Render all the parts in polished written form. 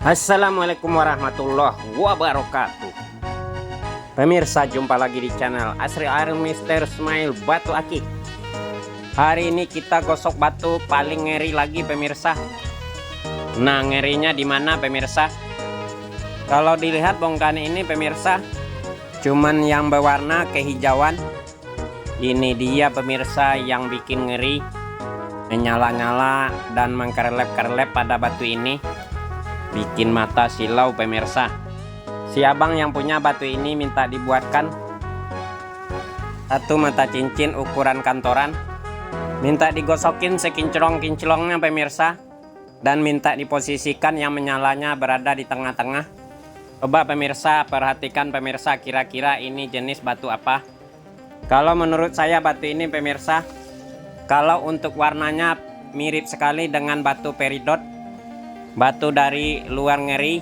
Assalamualaikum warahmatullahi wabarakatuh. Pemirsa, jumpa lagi di channel Asri Iron Mister Smile Batu Akik. Hari ini kita gosok batu paling ngeri lagi pemirsa. Nah, ngerinya di mana pemirsa? Kalau dilihat bongkar ini pemirsa, cuman yang berwarna kehijauan. Ini dia pemirsa yang bikin ngeri, menyala-nyala dan mengkerlep-kerlep pada batu ini. Bikin mata silau pemirsa. Si abang yang punya batu ini minta dibuatkan satu mata cincin ukuran kantoran, minta digosokin sekinclong-kinclongnya pemirsa, dan minta diposisikan yang menyalanya berada di tengah-tengah. Coba pemirsa perhatikan pemirsa, kira-kira ini jenis batu apa? Kalau menurut saya batu ini pemirsa, kalau untuk warnanya mirip sekali dengan batu peridot, batu dari luar ngeri.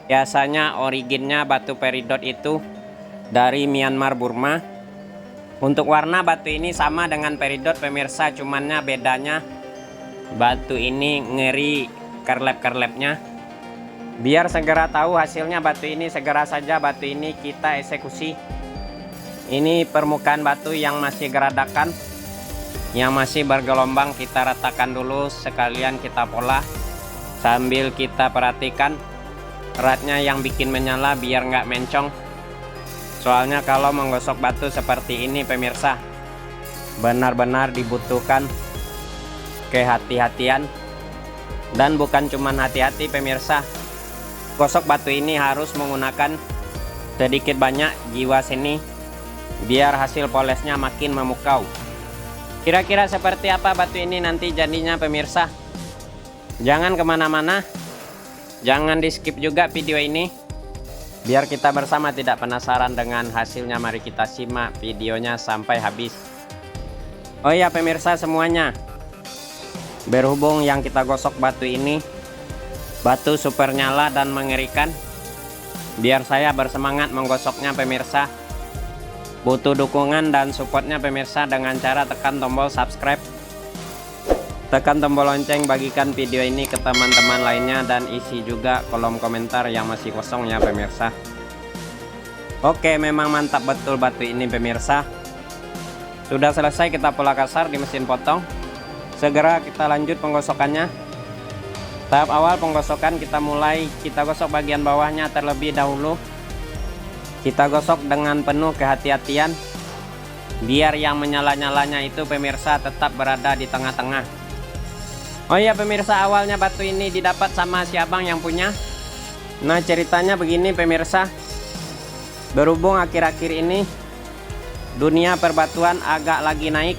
Biasanya originnya batu peridot itu dari Myanmar, Burma. Untuk warna batu ini sama dengan peridot pemirsa, cumannya bedanya batu ini ngeri kerlep-kerlepnya. Biar segera tahu hasilnya batu ini, segera saja batu ini kita eksekusi. Ini permukaan batu yang masih geradakan, yang masih bergelombang, kita ratakan dulu, sekalian kita pola. Sambil kita perhatikan eratnya yang bikin menyala biar nggak mencong. Soalnya kalau menggosok batu seperti ini pemirsa, benar-benar dibutuhkan kehati-hatian. Dan bukan cuman hati-hati pemirsa, gosok batu ini harus menggunakan sedikit banyak jiwa seni, biar hasil polesnya makin memukau. Kira-kira seperti apa batu ini nanti jadinya pemirsa? Jangan kemana-mana, jangan di skip juga video ini, biar kita bersama tidak penasaran dengan hasilnya. Mari kita simak videonya sampai habis. Oh ya pemirsa semuanya, berhubung yang kita gosok batu ini batu super nyala dan mengerikan, biar saya bersemangat menggosoknya pemirsa, butuh dukungan dan supportnya pemirsa dengan cara tekan tombol subscribe, tekan tombol lonceng, bagikan video ini ke teman-teman lainnya, dan isi juga kolom komentar yang masih kosong ya pemirsa. Oke, memang mantap betul batu ini pemirsa. Sudah selesai kita pola kasar di mesin potong. Segera kita lanjut penggosokannya. Tahap awal penggosokan kita mulai, kita gosok bagian bawahnya terlebih dahulu. Kita gosok dengan penuh kehati-hatian, biar yang menyala-nyalanya itu pemirsa tetap berada di tengah-tengah. Oh ya pemirsa, awalnya batu ini didapat sama si abang yang punya. Nah ceritanya begini pemirsa, berhubung akhir-akhir ini dunia perbatuan agak lagi naik,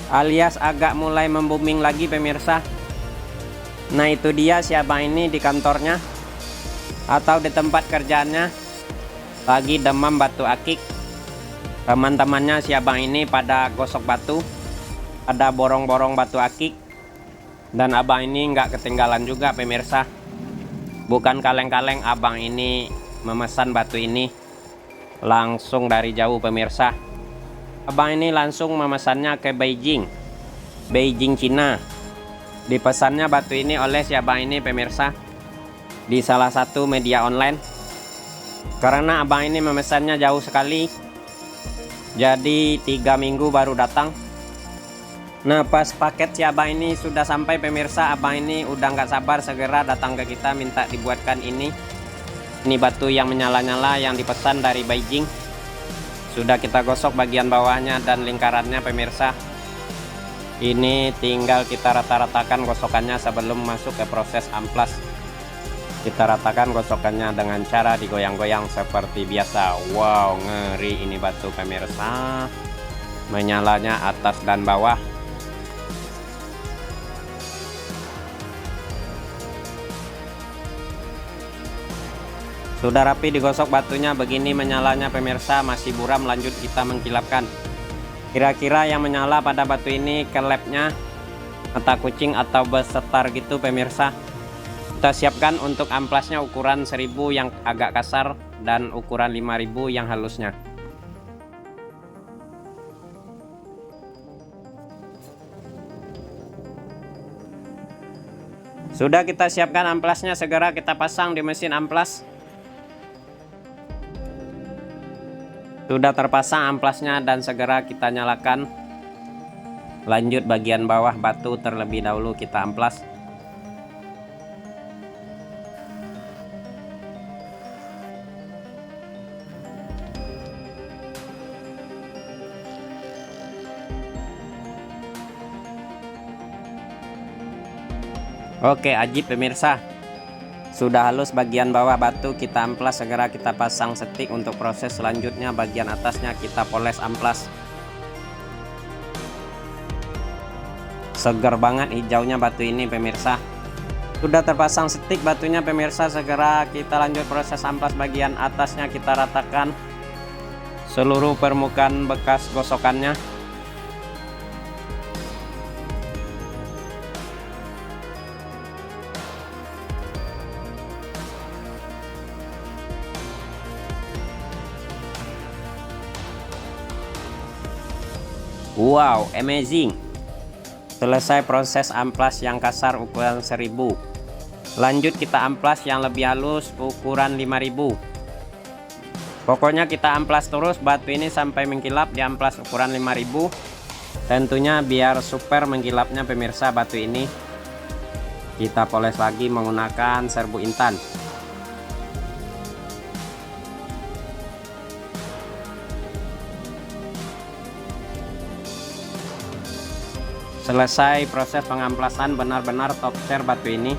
alias agak mulai membooming lagi pemirsa. Nah itu dia, si abang ini di kantornya atau di tempat kerjaannya lagi demam batu akik. Teman-temannya si abang ini pada gosok batu, ada borong-borong batu akik. Dan abang ini nggak ketinggalan juga pemirsa. Bukan kaleng-kaleng, abang ini memesan batu ini langsung dari jauh pemirsa. Abang ini langsung memesannya ke Beijing, Cina. Dipesannya batu ini oleh si abang ini pemirsa di salah satu media online. Karena abang ini memesannya jauh sekali, jadi 3 minggu baru datang. Nah pas paket si abang ini sudah sampai pemirsa, abang ini udah nggak sabar segera datang ke kita minta dibuatkan ini batu yang menyala-nyala yang dipesan dari Beijing. Sudah kita gosok bagian bawahnya dan lingkarannya pemirsa. Ini tinggal kita rata-ratakan gosokannya sebelum masuk ke proses amplas. Kita ratakan gosokannya dengan cara digoyang-goyang seperti biasa. Wow, ngeri ini batu pemirsa, menyalanya atas dan bawah. Sudah rapi digosok batunya, begini menyalanya pemirsa, masih buram. Lanjut kita mengkilapkan. Kira-kira yang menyala pada batu ini kelepnya mata kucing atau besetar gitu pemirsa. Kita siapkan untuk amplasnya ukuran 1000 yang agak kasar dan ukuran 5000 yang halusnya. Sudah kita siapkan amplasnya, segera kita pasang di mesin amplas. Sudah terpasang amplasnya dan segera kita nyalakan. Lanjut bagian bawah batu terlebih dahulu kita amplas. Oke, ajib pemirsa. Sudah halus bagian bawah batu kita amplas, segera kita pasang setik. Untuk proses selanjutnya bagian atasnya kita poles amplas. Segar banget hijaunya batu ini pemirsa. Sudah terpasang setik batunya pemirsa, segera kita lanjut proses amplas. Bagian atasnya kita ratakan seluruh permukaan bekas gosokannya. Wow, amazing. Selesai proses amplas yang kasar ukuran 1000. Lanjut kita amplas yang lebih halus ukuran 5000. Pokoknya kita amplas terus batu ini sampai mengkilap di amplas ukuran 5000. Tentunya biar super menggilapnya pemirsa batu ini. Kita poles lagi menggunakan serbu intan. Selesai proses pengamplasan benar-benar top share batu ini.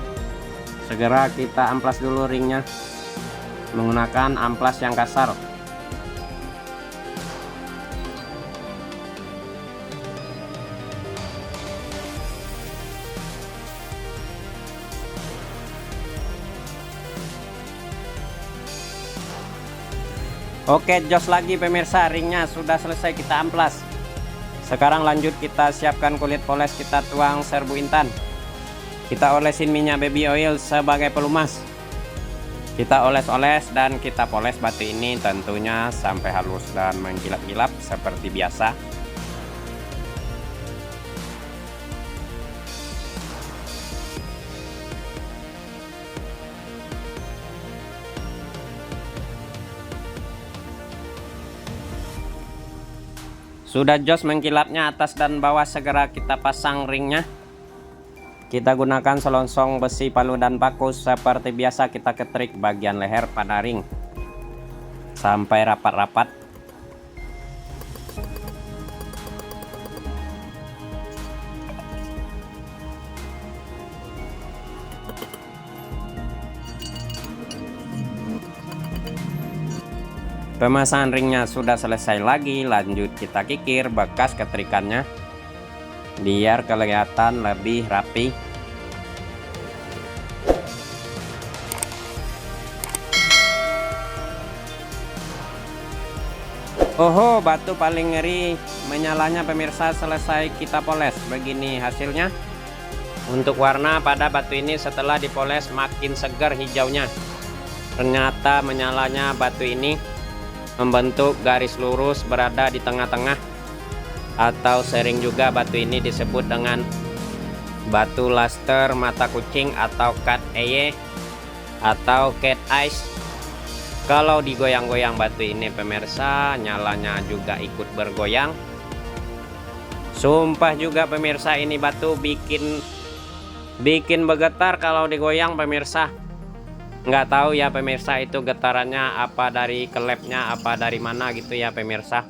Segera kita amplas dulu ringnya menggunakan amplas yang kasar. Oke, jos lagi pemirsa, ringnya sudah selesai kita amplas. Sekarang lanjut kita siapkan kulit poles, kita tuang serbu intan. Kita olesin minyak baby oil sebagai pelumas. Kita oles-oles dan kita poles batu ini tentunya sampai halus dan mengkilap-kilap seperti biasa. Sudah jos mengkilapnya atas dan bawah, segera kita pasang ringnya. Kita gunakan selongsong besi palu dan paku. Seperti biasa kita ketrik bagian leher pada ring sampai rapat-rapat. Pemasangan ringnya sudah selesai lagi. Lanjut kita kikir bekas ketrikannya biar kelihatan lebih rapi. Oh, batu paling ngeri menyalanya pemirsa, selesai kita poles. Begini hasilnya. Untuk warna pada batu ini setelah dipoles makin segar hijaunya. Ternyata menyalanya batu ini membentuk garis lurus berada di tengah-tengah, atau sering juga batu ini disebut dengan batu laster mata kucing atau cat eye atau cat eyes. Kalau digoyang-goyang batu ini pemirsa, nyalanya juga ikut bergoyang. Sumpah juga pemirsa, ini batu bikin bergetar kalau digoyang pemirsa. Nggak tahu ya pemirsa itu getarannya apa dari kelepnya, apa dari mana gitu ya pemirsa.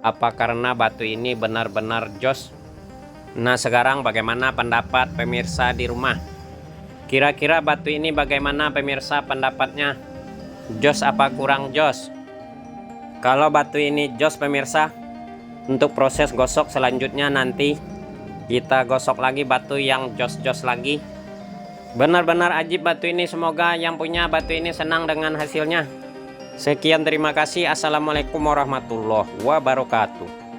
Apa karena batu ini benar-benar jos. Nah, sekarang bagaimana pendapat pemirsa di rumah? Kira-kira batu ini bagaimana pemirsa pendapatnya? Jos apa kurang jos? Kalau batu ini jos pemirsa, untuk proses gosok selanjutnya nanti kita gosok lagi batu yang jos-jos lagi. Benar-benar ajib batu ini, semoga yang punya batu ini senang dengan hasilnya. Sekian, terima kasih. Assalamualaikum warahmatullahi wabarakatuh.